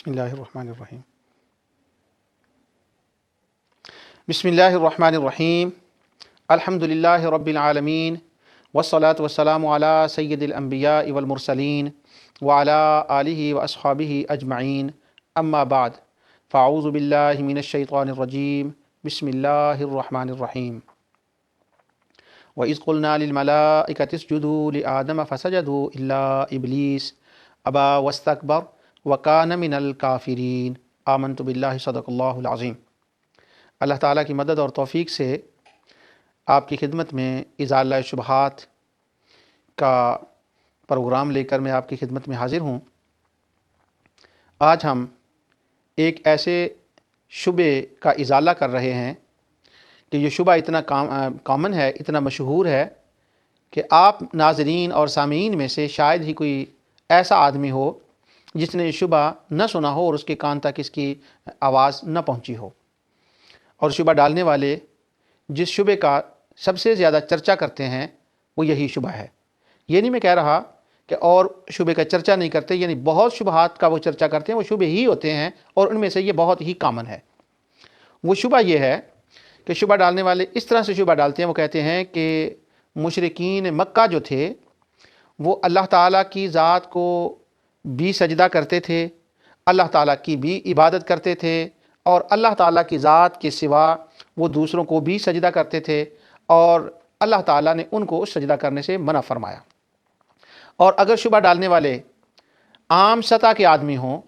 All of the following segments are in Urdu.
بسم اللہ الرحمن الرحیم بسم اللہ الرحمن الرحیم الحمد للہ رب العالمین والصلاة والسلام علی سید الانبیاء والمرسلین وعلی آلہ واصحابہ اجمعین اما بعد فاعوذ باللہ من الشیطان الرجیم بسم اللہ الرحمن الرحیم وَإِذْ قُلْنَا لِلْمَلَائِكَةِ اسْجُدُوا لِآدَمَ فَسَجَدُوا إِلَّا إِبْلِيسَ أَبَى وَاسْتَكْبَرَ وَكَانَ مِنَ الْكَافِرِينَ آمنت باللہ صدق اللہ العظیم۔ اللہ تعالیٰ کی مدد اور توفیق سے آپ کی خدمت میں ازالہ شبہات کا پروگرام لے کر میں آپ کی خدمت میں حاضر ہوں۔ آج ہم ایک ایسے شبہ کا ازالہ کر رہے ہیں کہ یہ شبہ اتنا کامن ہے، اتنا مشہور ہے کہ آپ ناظرین اور سامعین میں سے شاید ہی کوئی ایسا آدمی ہو جس نے یہ شبہ نہ سنا ہو اور اس کے کان تک اس کی آواز نہ پہنچی ہو۔ اور شبہ ڈالنے والے جس شبہ کا سب سے زیادہ چرچا کرتے ہیں وہ یہی شبہ ہے۔ یہ نہیں میں کہہ رہا کہ اور شبہ کا چرچا نہیں کرتے، یعنی بہت شبہات کا وہ چرچا کرتے ہیں، وہ شبہ ہی ہوتے ہیں اور ان میں سے یہ بہت ہی کامن ہے۔ وہ شبہ یہ ہے کہ شبہ ڈالنے والے اس طرح سے شبہ ڈالتے ہیں، وہ کہتے ہیں کہ مشرکین مکہ جو تھے وہ اللہ تعالیٰ کی ذات کو بھی سجدہ کرتے تھے، اللہ تعالیٰ کی بھی عبادت کرتے تھے، اور اللہ تعالیٰ کی ذات کے سوا وہ دوسروں کو بھی سجدہ کرتے تھے، اور اللہ تعالیٰ نے ان کو اس سجدہ کرنے سے منع فرمایا۔ اور اگر شبہ ڈالنے والے عام سطح کے آدمی ہوں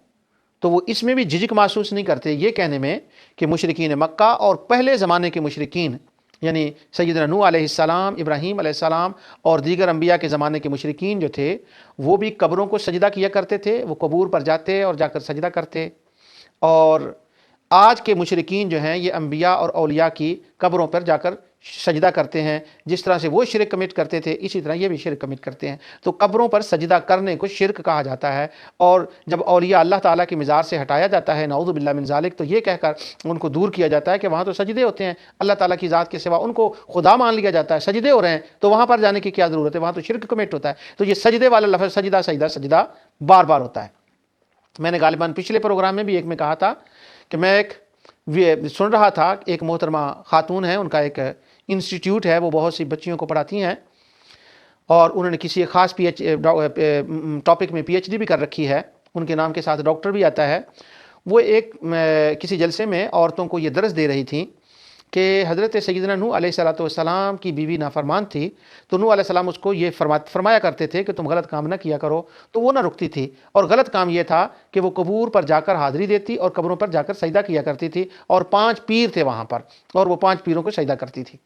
تو وہ اس میں بھی جھجک محسوس نہیں کرتے یہ کہنے میں کہ مشرکین مکہ اور پہلے زمانے کے مشرکین، یعنی سیدنا نوح علیہ السلام، ابراہیم علیہ السلام اور دیگر انبیاء کے زمانے کے مشرکین جو تھے وہ بھی قبروں کو سجدہ کیا کرتے تھے، وہ قبور پر جاتے اور جا کر سجدہ کرتے۔ اور آج کے مشرکین جو ہیں یہ انبیاء اور اولیاء کی قبروں پر جا کر سجدہ کرتے ہیں، جس طرح سے وہ شرک کمٹ کرتے تھے اسی طرح یہ بھی شرک کمٹ کرتے ہیں۔ تو قبروں پر سجدہ کرنے کو شرک کہا جاتا ہے، اور جب اولیاء اللہ تعالیٰ کی مزار سے ہٹایا جاتا ہے نعوذ باللہ من ذالک، تو یہ کہہ کر ان کو دور کیا جاتا ہے کہ وہاں تو سجدے ہوتے ہیں، اللہ تعالیٰ کی ذات کے سوا ان کو خدا مان لیا جاتا ہے، سجدے ہو رہے ہیں تو وہاں پر جانے کی کیا ضرورت ہے، وہاں تو شرک کمٹ ہوتا ہے۔ تو یہ سجدے والا لفظ سجدہ سجدہ سجدہ بار بار ہوتا ہے۔ میں نے غالباً پچھلے پروگرام میں بھی ایک میں کہا تھا کہ میں ایک سن رہا تھا، ایک محترمہ خاتون ہے، ان کا ایک انسٹیٹیوٹ ہے، وہ بہت سی بچیوں کو پڑھاتی ہیں، اور انہوں نے کسی ایک خاص ٹاپک میں پی ایچ ڈی بھی کر رکھی ہے، ان کے نام کے ساتھ ڈاکٹر بھی آتا ہے۔ وہ ایک کسی جلسے میں عورتوں کو یہ درس دے رہی تھیں کہ حضرت سیدنا نوح علیہ السلام کی بیوی نافرمان تھی، تو نوح علیہ السلام اس کو یہ فرمایا کرتے تھے کہ تم غلط کام نہ کیا کرو، تو وہ نہ رکتی تھی، اور غلط کام یہ تھا کہ وہ قبور پر جا کر حاضری دیتی اور قبروں پر جا کر سجدہ کیا کرتی تھی، اور 5 پیر تھے وہاں پر اور وہ 5 پیروں کو سجدہ کرتی تھی،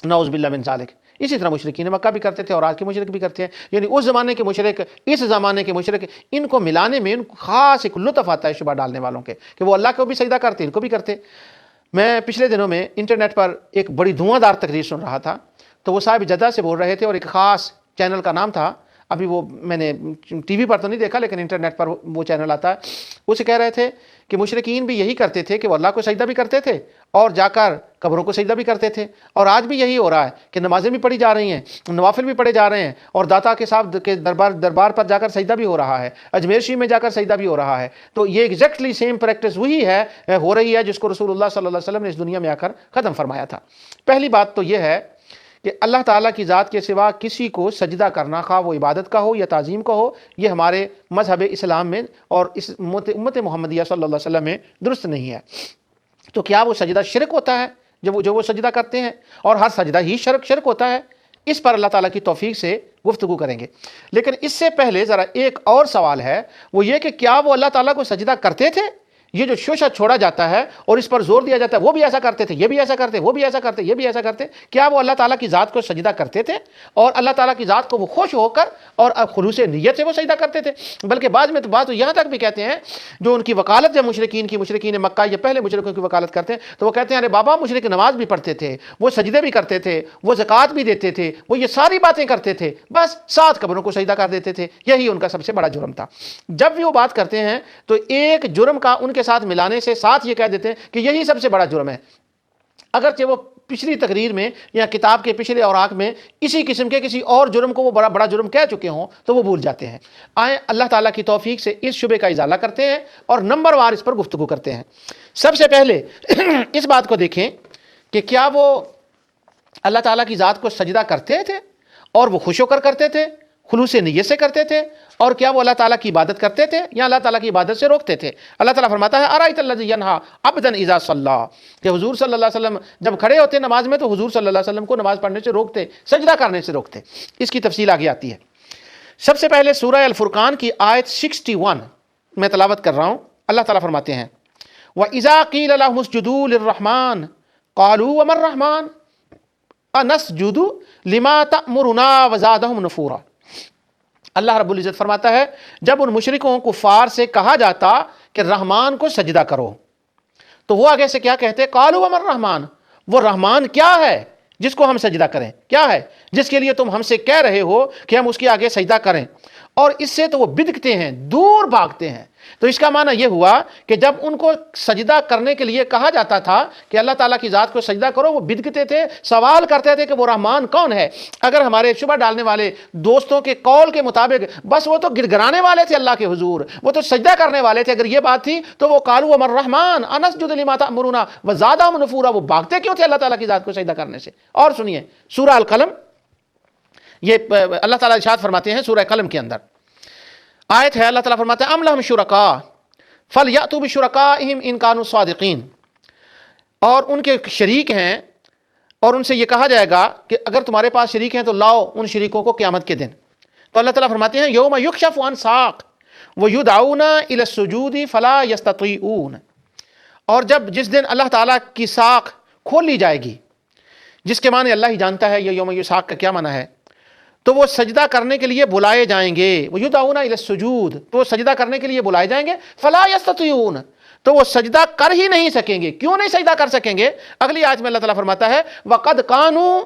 نعوذ باللہ من ذالک۔ اسی طرح مشرکین مکہ بھی کرتے تھے اور آج کے مشرک بھی کرتے ہیں، یعنی اس زمانے کے مشرک اس زمانے کے مشرک، ان کو ملانے میں ان کو خاص ایک لطف آتا ہے شبہ ڈالنے والوں کے کہ وہ اللہ کو بھی سجدہ کرتے ان کو بھی کرتے۔ میں پچھلے دنوں میں انٹرنیٹ پر ایک بڑی دھواں دار تقریر سن رہا تھا، تو وہ صاحب جدہ سے بول رہے تھے، اور ایک خاص چینل کا نام تھا، ابھی وہ میں نے ٹی وی پر تو نہیں دیکھا لیکن انٹرنیٹ پر وہ چینل آتا ہے، اسے کہہ رہے تھے کہ مشرکین بھی یہی کرتے تھے کہ وہ اللہ کو سجدہ بھی کرتے تھے اور جا کر قبروں کو سجدہ بھی کرتے تھے، اور آج بھی یہی ہو رہا ہے کہ نمازیں بھی پڑھی جا رہی ہیں، نوافل بھی پڑھے جا رہے ہیں، اور داتا کے صاحب کے دربار پر جا کر سجدہ بھی ہو رہا ہے، اجمیر شریف میں جا کر سجدہ بھی ہو رہا ہے۔ تو یہ ایگزیکٹلی سیم پریکٹس وہی ہے، ہو رہی ہے جس کو رسول اللہ صلی اللہ علیہ وسلم نے اس دنیا میں آ کر ختم فرمایا تھا۔ پہلی بات تو یہ ہے کہ اللہ تعالیٰ کی ذات کے سوا کسی کو سجدہ کرنا، خواہ وہ عبادت کا ہو یا تعظیم کا ہو، یہ ہمارے مذہب اسلام میں اور اس امت محمدیہ صلی اللہ علیہ وسلم میں درست نہیں ہے۔ تو کیا وہ سجدہ شرک ہوتا ہے جو وہ سجدہ کرتے ہیں؟ اور ہر سجدہ ہی شرک ہوتا ہے؟ اس پر اللہ تعالیٰ کی توفیق سے گفتگو کریں گے، لیکن اس سے پہلے ذرا ایک اور سوال ہے، وہ یہ کہ کیا وہ اللہ تعالیٰ کو سجدہ کرتے تھے؟ یہ جو شوشہ چھوڑا جاتا ہے اور اس پر زور دیا جاتا ہے وہ بھی ایسا کرتے تھے، یہ بھی ایسا کرتے، وہ بھی ایسا کرتے، یہ بھی ایسا کرتے، کیا وہ اللہ تعالیٰ کی ذات کو سجدہ کرتے تھے اور اللہ تعالیٰ کی ذات کو وہ خوش ہو کر اور خلوص نیت سے وہ سجدہ کرتے تھے؟ بلکہ بعض میں تو بات یہاں تک بھی کہتے ہیں، جو ان کی وکالت جب مشرکین مکہ یا پہلے مشرکوں کی وکالت کرتے ہیں تو وہ کہتے ہیں ارے بابا مشرک نماز بھی پڑھتے تھے، وہ سجدے بھی کرتے تھے، وہ زکوٰۃ بھی دیتے تھے، وہ یہ ساری باتیں کرتے تھے، بس 7 قبروں کو سجدہ کر دیتے تھے، یہی ان کا سب سے بڑا جرم تھا۔ جب بھی وہ بات کرتے ہیں تو ایک جرم کا ان کے ساتھ ملانے سے ساتھ یہ کہہ دیتے ہیں کہ یہی سب سے بڑا جرم ہے، اگرچہ وہ پچھلی تقریر میں یا کتاب کے پچھلے اوراق میں اسی قسم کے کسی اور جرم کو وہ بڑا جرم کہہ چکے ہوں تو وہ بھول جاتے ہیں۔ آئیں اللہ تعالیٰ کی توفیق سے اس شبے کا ازالہ کرتے ہیں اور نمبر وار اس پر گفتگو کرتے ہیں۔ سب سے پہلے اس بات کو دیکھیں کہ کیا وہ اللہ تعالیٰ کی ذات کو سجدہ کرتے تھے اور وہ خوش ہو کر کرتے تھے، خلوص نیت سے کرتے تھے، اور کیا وہ اللہ تعالیٰ کی عبادت کرتے تھے یا اللہ تعالیٰ کی عبادت سے روکتے تھے؟ اللہ تعالیٰ فرماتا ہے ارأیت الذی ینہا عبدا اذا صلی، کہ حضور صلی اللہ علیہ وسلم جب کھڑے ہوتے نماز میں تو حضور صلی اللہ علیہ وسلم کو نماز پڑھنے سے روکتے، سجدہ کرنے سے روکتے۔ اس کی تفصیل آگے آتی ہے۔ سب سے پہلے سورہ الفرقان کی آیت 61 میں تلاوت کر رہا ہوں۔ اللہ تعالیٰ فرماتے ہیں وَإِذَا قِيلَ لَهُمُ اسْجُدُوا لِلرَّحْمَنِ قَالُوا وَمَا الرَّحْمَنُ أَنَسْجُدُ لِمَا تَأْمُرُنَا وَزَادَهُمْ نُفُورًا۔ اللہ رب العزت فرماتا ہے جب ان مشرکوں کفار سے کہا جاتا کہ رحمان کو سجدہ کرو تو وہ آگے سے کیا کہتے؟ قالوا وما الرحمن، وہ رحمان کیا ہے جس کو ہم سجدہ کریں؟ کیا ہے جس کے لیے تم ہم سے کہہ رہے ہو کہ ہم اس کے آگے سجدہ کریں؟ اور اس سے تو وہ بدکتے ہیں، دور بھاگتے ہیں۔ تو اس کا معنی یہ ہوا کہ جب ان کو سجدہ کرنے کے لیے کہا جاتا تھا کہ اللہ تعالیٰ کی ذات کو سجدہ کرو، وہ بدکتے تھے، سوال کرتے تھے کہ وہ رحمان کون ہے؟ اگر ہمارے شبہ ڈالنے والے دوستوں کے قول کے مطابق بس وہ تو گڑگڑانے والے تھے اللہ کے حضور، وہ تو سجدہ کرنے والے تھے، اگر یہ بات تھی تو وہ قالوا وما الرحمن انسجد لما تأمرنا وزادهم نفورا، وہ بھاگتے کیوں تھے اللہ تعالیٰ کی ذات کو سجدہ کرنے سے؟ اور سنیے سورہ القلم، یہ اللہ تعالیٰ ارشاد فرماتے ہیں سورہ قلم کے اندر آیت ہے، اللہ تعالیٰ فرماتے ہیں ام لہم شرکاء فلیأتوا بشرکائہم ان کانوا صادقین، اور ان کے شریک ہیں اور ان سے یہ کہا جائے گا کہ اگر تمہارے پاس شریک ہیں تو لاؤ ان شریکوں کو قیامت کے دن۔ تو اللہ تعالیٰ فرماتے ہیں یوم یکشف عن ساق ویدعون الی السجود فلا یستطیعون، اور جس دن اللہ تعالیٰ کی ساق کھول لی جائے گی، جس کے معنی اللہ ہی جانتا ہے یہ یوم ساق کا کیا معنی ہے، تو وہ سجدہ کرنے کے لیے بلائے جائیں گے، وَيُدْعَوْنَ إِلَى السُّجُودِ، تو وہ سجدہ کرنے کے لیے بلائے جائیں گے، فَلَا يَسْتَطِيعُونَ، تو وہ سجدہ کر ہی نہیں سکیں گے۔ کیوں نہیں سجدہ کر سکیں گے؟ اگلی آیت میں اللہ تعالیٰ فرماتا ہے وَقَدْ كَانُوا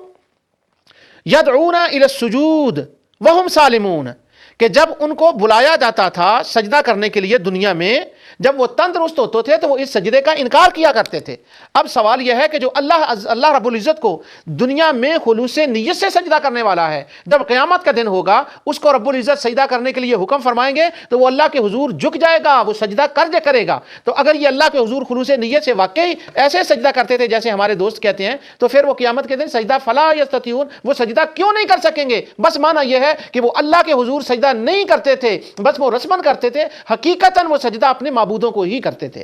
يَدْعُونَ إِلَى السُّجُودِ وَهُمْ سَالِمُونَ، کہ جب ان کو بلایا جاتا تھا سجدہ کرنے کے لیے دنیا میں، جب وہ تندرست ہوتے تھے تو وہ اس سجدے کا انکار کیا کرتے تھے۔ اب سوال یہ ہے کہ جو اللہ رب العزت کو دنیا میں خلوص نیت سے سجدہ کرنے والا ہے، جب قیامت کا دن ہوگا اس کو رب العزت سجدہ کرنے کے لیے حکم فرمائیں گے تو وہ اللہ کے حضور جھک جائے گا، وہ سجدہ کرے گا۔ تو اگر یہ اللہ کے حضور خلوص نیت سے واقعی ایسے سجدہ کرتے تھے جیسے ہمارے دوست کہتے ہیں، تو پھر وہ قیامت کے دن سجدہ فلا یستطیعون، وہ سجدہ کیوں نہیں کر سکیں گے؟ بس معنی یہ ہے کہ وہ اللہ کے حضور سجدہ نہیں کرتے تھے، بس وہ رسمن کرتے تھے، حقیقتاً وہ سجدہ اپنے معبودوں کو ہی کرتے تھے۔